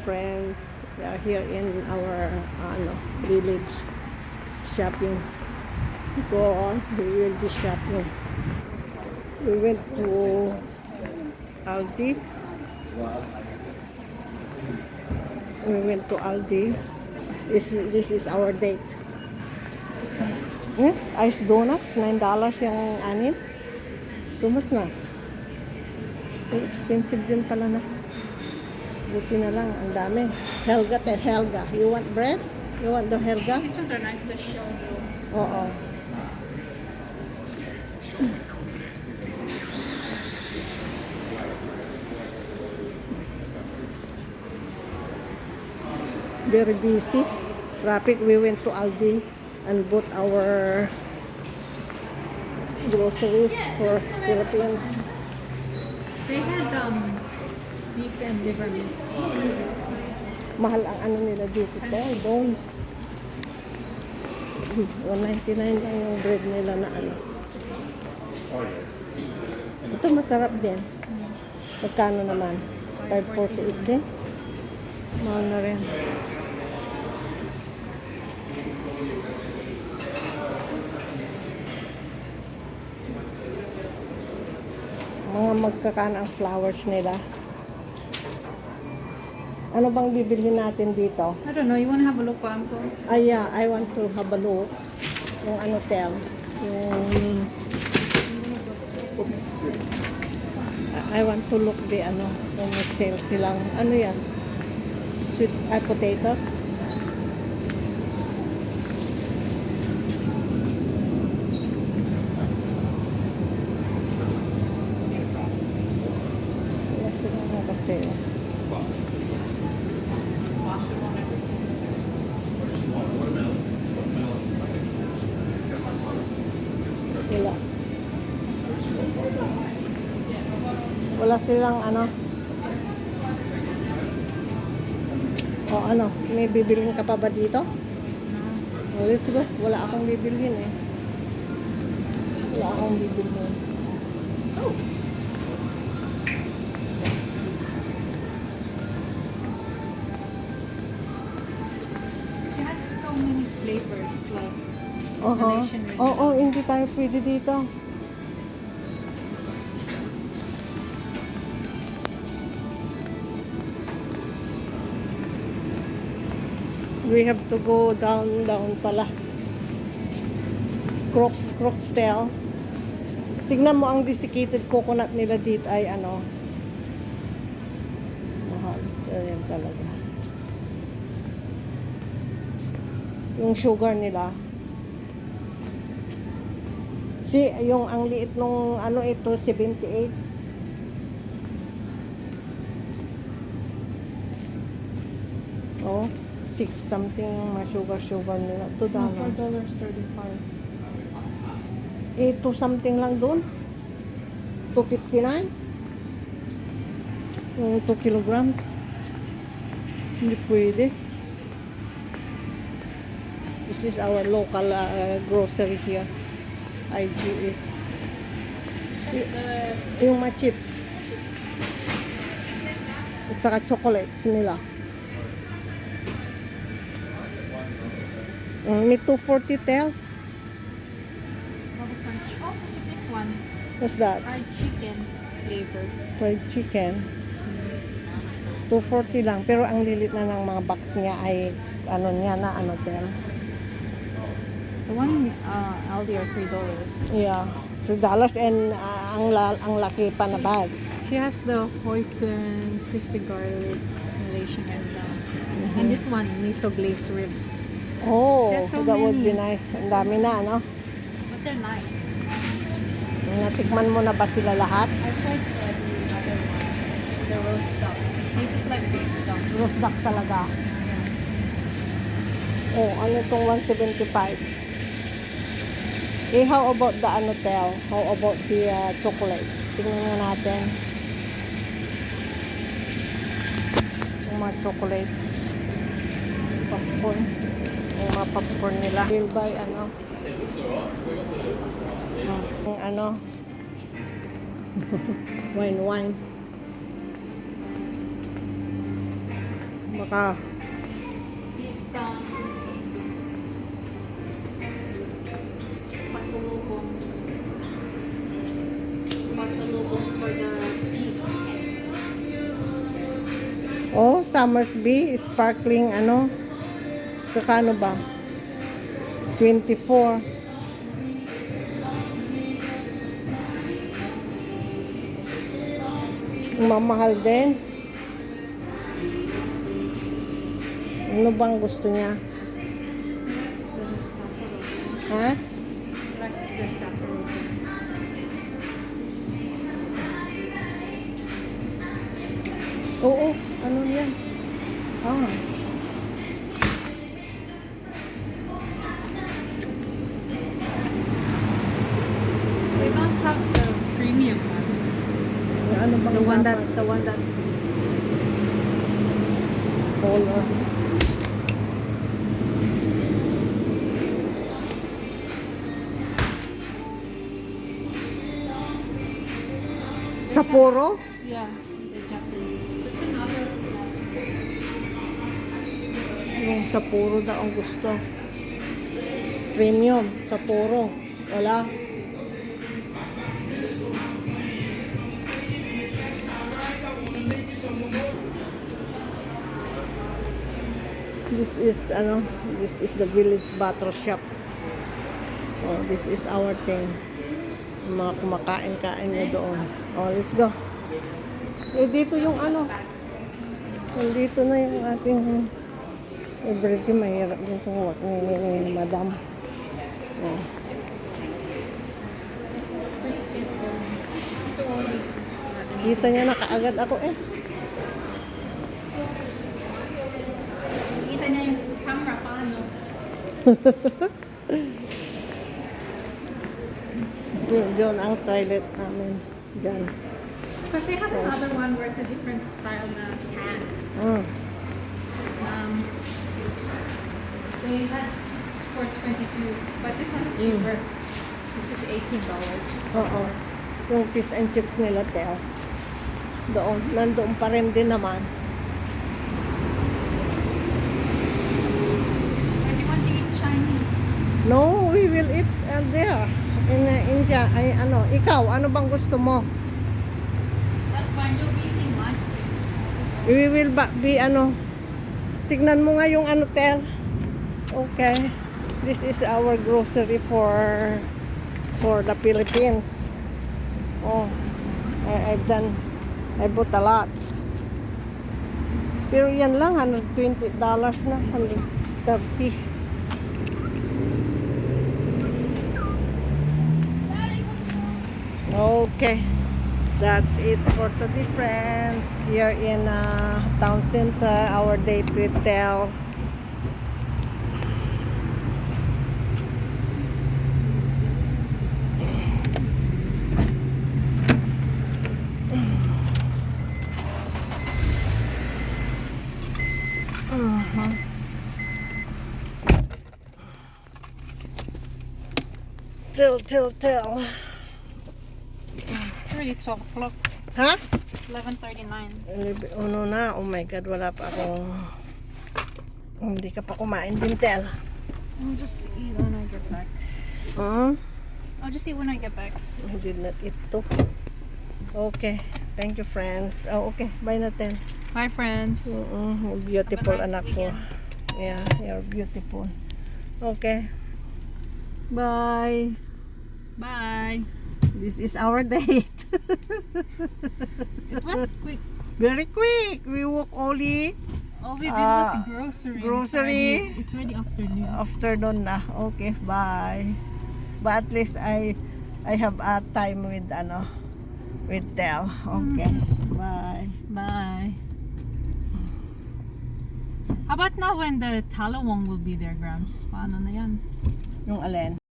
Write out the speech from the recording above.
friends. We are here in our village shopping because we will be shopping. We went to Aldi. This is our date. Ice donuts, $9 yung anin. Sumas na. Expensive din pala na. Buti na lang, ang dami. Helga. You want bread? You want the Helga? These ones are nice, the shell rolls. Oo. Very busy. Traffic. We went to Aldi and bought our groceries for Philippines. They had beef and liver meats. Mahal ang ano nila dito. Bones. 199 lang yung bread nila na ano. Ito masarap din. Magkano naman? 548 din. Mahal na rin. Mga magkakaan ang flowers nila. Ano bang bibilhin natin dito? I don't know, you want to have a look what I'm going to? Yeah, I want to have a look. Yung ano tel. Yung... I want to look the ano. Yung sale silang. Ano yan? Sweet potatoes. Wala silang nakasale. Wala. Wala silang ano. O ano, may bibilhin ka pa ba dito? Oh, let's go. Wala akong bibilhin eh. Wala akong bibilhin. Oh! It has so many flavors, like Malaysian red. Oo, hindi tayo pwede dito. We have to go down pala. Crocs tail. Tignan mo ang desiccated coconut nila dito ay ano. Mahal. Ayan talaga. Yung sugar nila. Yung ang liit nung ano ito, 78. Oh, 6 something mga sugar nila. $2. $4.35. Eh, 2 something lang doon. 259. Yung 2 kilograms. Hindi pwede. This is our local grocery here. IGA. Yung mga chips. At saka chocolates nila. May 240 tel. Oh, this one. What's that? Fried chicken flavor. Fried chicken. 240 lang. Pero ang lilit na ng mga box niya ay ano niya na ano tel. The one Aldi are $3. Yeah. $3 and ang laki pa na bag. She has the hoisin, crispy garlic, Malaysian and this one miso glazed ribs. Oh, There's so that would be many. nice. Ang dami na, no? But they're nice. Natikman mo na ba sila lahat? I tried the other one, the roast duck. It tastes like roast duck. Roast duck talaga. Oh, ano tong 175? Eh, how about the ano tel? How about the chocolates? Tingnan nga natin. Yung mga chocolates. Popcorn. Yung mga popcorn nila. Will buy ano? Yung ano? wine. Baka, Is pasalubong. Pasalubong for the business. oh, Summersby, sparkling, ano, kakano ba? 24. Mamahal din. Ano bang gusto niya? Ha? Likes the Sapporo. Oo, ano yan? Ah, We don't have the premium one. ano bang dapat? The one that's Color. Sapporo? yeah, the Japanese. That's another Yung Sapporo daw ang gusto. Premium, Sapporo. Wala. This is the village bottle shop. Oh, this is our thing. Yung mga kumakain-kain na doon. Oh, let's go. Eh, dito yung ano. Nandito na yung ating everything. Mahirap din itong work ni Madam. Oh. brisket bones. So only. Kita niya na kaagad ako eh. Kita niya yung camera paano. Diyan ang toilet namin. Diyan. Because they have another one where it's a different style na can. Mm. They had 6 for 22, but this one's cheaper. This is $18. Oo. Yung fish and chips nila, Teo. Doon. Nandoon pa rin din naman. But you want to eat Chinese? No, we will eat there. In India. Ay, ano. Ikaw, ano bang gusto mo? That's fine. You'll be eating lunch. We will be ano. Tignan mo nga yung ano, Tel. Okay. This is our grocery for the Philippines. Oh. I bought a lot. Pero yan lang, $120 na. $130. Okay. That's it for today, friends. Here in town center, our date with Tel. Tell. It's already 12 o'clock. Ha? 11:39. Ano na? Oh my God, wala pa akong... Hindi ka pa kumain din, Tel. I'll just eat when I get back. I'll just eat when I get back. I did not eat too. Okay. Thank you, friends. Oh, okay. Bye na, Tel. Bye, friends. Beautiful Have a nice anak ko. weekend. Yeah, you're beautiful. Okay. Bye. Bye. This is our date. It went quick. Very quick. We walk only All we did was grocery. grocery. It's already afternoon. afternoon na. Okay, bye. But at least I have a time with with Tel. Okay. Bye. Bye. How about now when the Talawong will be there, Grams? Paano na yan? Yung alin?